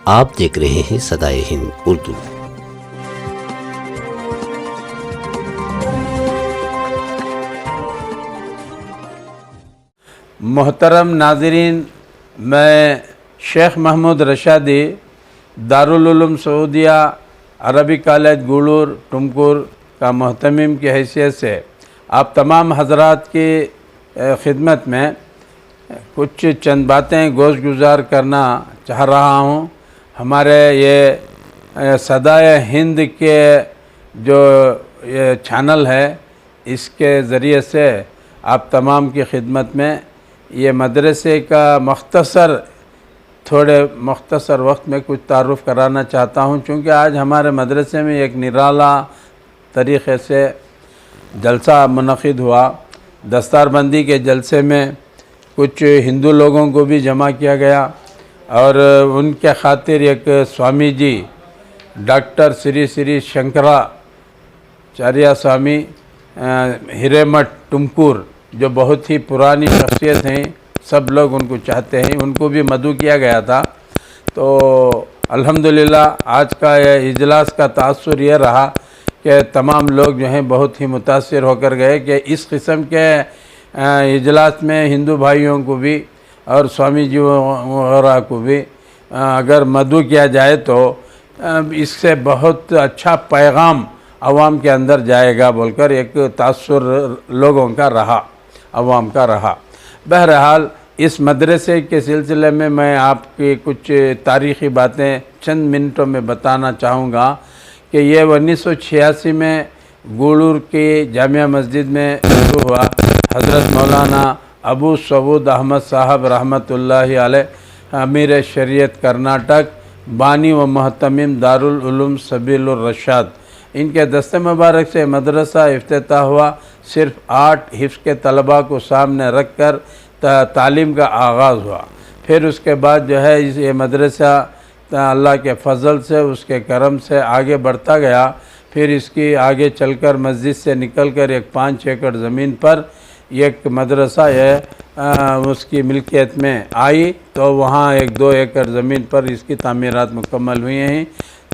آپ دیکھ رہے ہیں صدائے ہند اردو۔ محترم ناظرین، میں شیخ محمود رشادی دارالعلوم سعودیہ عربی کالج گولور ٹمکور کا محتمم کی حیثیت سے آپ تمام حضرات کی خدمت میں کچھ چند باتیں گوش گزار کرنا چاہ رہا ہوں۔ ہمارے یہ صدائے ہند کے جو یہ چینل ہے، اس کے ذریعے سے آپ تمام کی خدمت میں یہ مدرسے کا مختصر وقت میں کچھ تعارف کرانا چاہتا ہوں، چونکہ آج ہمارے مدرسے میں ایک نرالا طریقے سے جلسہ منعقد ہوا۔ دستار بندی کے جلسے میں کچھ ہندو لوگوں کو بھی جمع کیا گیا اور ان کے خاطر ایک سوامی جی ڈاکٹر سری سری شنکرا چاریہ سوامی ہریمٹھ ٹمکور، جو بہت ہی پرانی شخصیت ہیں، سب لوگ ان کو چاہتے ہیں، ان کو بھی مدعو کیا گیا تھا۔ تو الحمدللہ آج کا یہ اجلاس کا تاثر یہ رہا کہ تمام لوگ جو ہیں بہت ہی متاثر ہو کر گئے کہ اس قسم کے اجلاس میں ہندو بھائیوں کو بھی اور سوامی جی وغیرہ کو بھی اگر مدعو کیا جائے تو اس سے بہت اچھا پیغام عوام کے اندر جائے گا بول کر ایک تاثر لوگوں کا رہا، عوام کا رہا۔ بہرحال اس مدرسے کے سلسلے میں آپ کی کچھ تاریخی باتیں چند منٹوں میں بتانا چاہوں گا کہ یہ 1986 میں گولور کی جامعہ مسجد میں شروع ہوا۔ حضرت مولانا ابو سعود احمد صاحب رحمۃ اللہ علیہ امیر شریعت کرناٹک، بانی و محتمم دارالعلوم سبیل الرشاد، ان کے دست مبارک سے مدرسہ افتتاح ہوا۔ صرف 8 حفظ کے طلباء کو سامنے رکھ کر تعلیم کا آغاز ہوا۔ پھر اس کے بعد جو ہے یہ مدرسہ اللہ کے فضل سے، اس کے کرم سے آگے بڑھتا گیا۔ پھر اس کی آگے چل کر مسجد سے نکل کر ایک 5 ایکڑ زمین پر ایک مدرسہ اس کی ملکیت میں آئی، تو وہاں 1-2 ایکڑ زمین پر اس کی تعمیرات مکمل ہوئی ہیں۔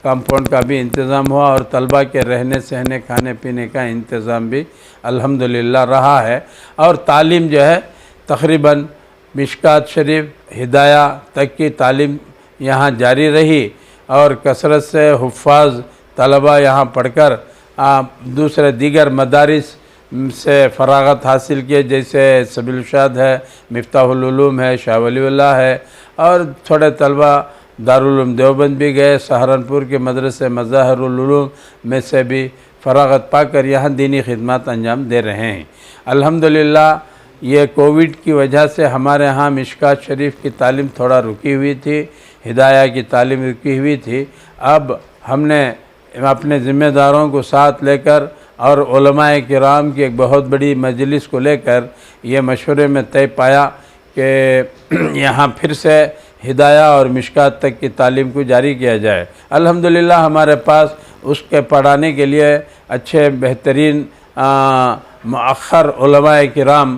کمپاؤنڈ کا بھی انتظام ہوا اور طلباء کے رہنے سہنے کھانے پینے کا انتظام بھی الحمدللہ رہا ہے۔ اور تعلیم جو ہے تقریباً مشکات شریف ہدایہ تک کی تعلیم یہاں جاری رہی اور کثرت سے حفاظ طلباء یہاں پڑھ کر دوسرے دیگر مدارس سے فراغت حاصل کیے، جیسے سبیل الرشاد ہے، مفتاح العلوم ہے، شاہ ولی اللہ ہے، اور تھوڑے طلباء دارالعلوم دیوبند بھی گئے۔ سہارنپور کے مدرسے مظاہر العلوم میں سے بھی فراغت پا کر یہاں دینی خدمات انجام دے رہے ہیں۔ الحمدللہ یہ کووڈ کی وجہ سے ہمارے ہاں مشکات شریف کی تعلیم تھوڑا رکی ہوئی تھی، ہدایہ کی تعلیم رکی ہوئی تھی۔ اب ہم نے اپنے ذمہ داروں کو ساتھ لے کر اور علماء کرام کی ایک بہت بڑی مجلس کو لے کر یہ مشورے میں طے پایا کہ یہاں پھر سے ہدایہ اور مشکات تک کی تعلیم کو جاری کیا جائے۔ الحمدللہ ہمارے پاس اس کے پڑھانے کے لیے اچھے بہترین مؤخر علماء کرام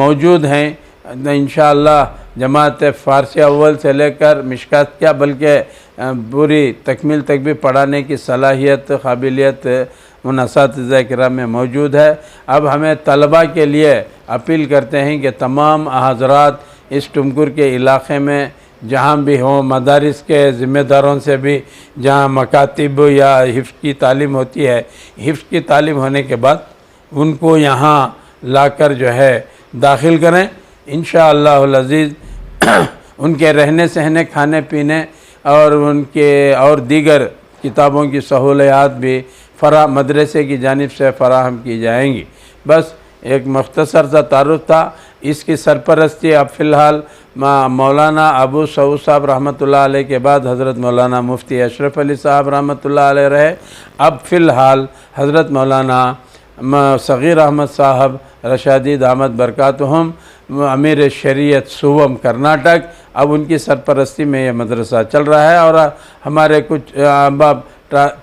موجود ہیں۔ انشاءاللہ جماعت فارسی اول سے لے کر مشکات کیا بلکہ پوری تکمیل تک بھی پڑھانے کی صلاحیت، قابلیت ان اساتذہ کرام میں موجود ہے۔ اب ہمیں طلباء کے لیے اپیل کرتے ہیں کہ تمام حضرات اس ٹمکور کے علاقے میں جہاں بھی ہوں، مدارس کے ذمہ داروں سے بھی جہاں مکاتب یا حفظ کی تعلیم ہوتی ہے، حفظ کی تعلیم ہونے کے بعد ان کو یہاں لا کر جو ہے داخل کریں۔ انشاءاللہ العزیز ان کے رہنے سہنے کھانے پینے اور ان کے اور دیگر کتابوں کی سہولیات بھی مدرسے کی جانب سے فراہم کی جائیں گی۔ بس ایک مختصر سا تعارف تھا۔ اس کی سرپرستی اب فی الحال مولانا ابو سعود صاحب رحمۃ اللہ علیہ کے بعد حضرت مولانا مفتی اشرف علی صاحب رحمۃ اللہ علیہ رہے۔ اب فی الحال حضرت مولانا صغیر احمد صاحب رشادی دامت برکاتہم امیر شریعت سوم کرناٹک، اب ان کی سرپرستی میں یہ مدرسہ چل رہا ہے اور ہمارے کچھ احباب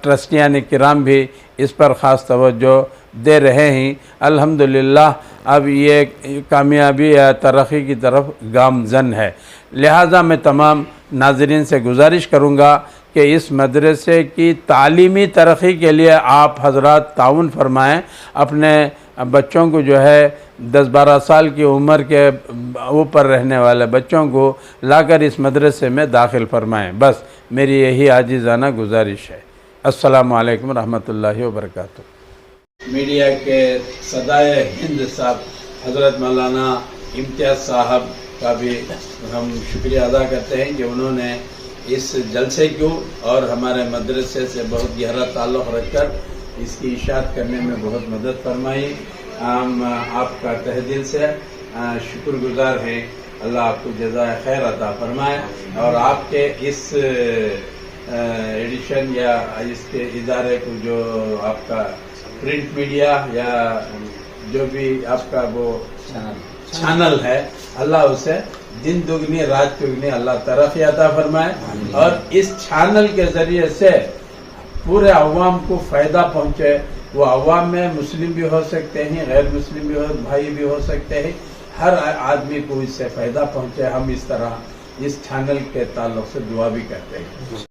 ٹرسٹیان کرام بھی اس پر خاص توجہ دے رہے ہیں۔ الحمدللہ اب یہ کامیابی یا ترقی کی طرف گامزن ہے۔ لہٰذا میں تمام ناظرین سے گزارش کروں گا کہ اس مدرسے کی تعلیمی ترقی کے لیے آپ حضرات تعاون فرمائیں، اپنے بچوں کو جو ہے 10-12 سال کی عمر کے اوپر رہنے والے بچوں کو لا کر اس مدرسے میں داخل فرمائیں، بس میری یہی عاجزانہ گزارش ہے۔ السلام علیکم ورحمۃ اللہ وبرکاتہ۔ میڈیا کے صدائے ہند صاحب حضرت مولانا امتیاز صاحب کا بھی ہم شکریہ ادا کرتے ہیں کہ انہوں نے اس جلسے کو اور ہمارے مدرسے سے بہت گہرا تعلق رکھ کر اس کی اشاعت کرنے میں بہت مدد فرمائی۔ ہم آپ کا تہ دل سے شکر گزار ہیں، اللہ آپ کو جزائے خیر عطا فرمائے، اور آپ کے اس ایڈیشن یا اس کے ادارے کو جو آپ کا پرنٹ میڈیا یا جو بھی آپ کا وہ چینل ہے، اللہ اسے دن دگنی رات چگنی اللہ ترقی عطا فرمائے، اور اس چینل کے ذریعے سے پورے عوام کو فائدہ پہنچے۔ وہ عوام میں مسلم بھی ہو سکتے ہیں، غیر مسلم بھی بھائی بھی ہو سکتے ہیں، ہر آدمی کو اس سے فائدہ پہنچے۔ ہم اس طرح اس چینل کے تعلق سے دعا بھی کرتے ہیں۔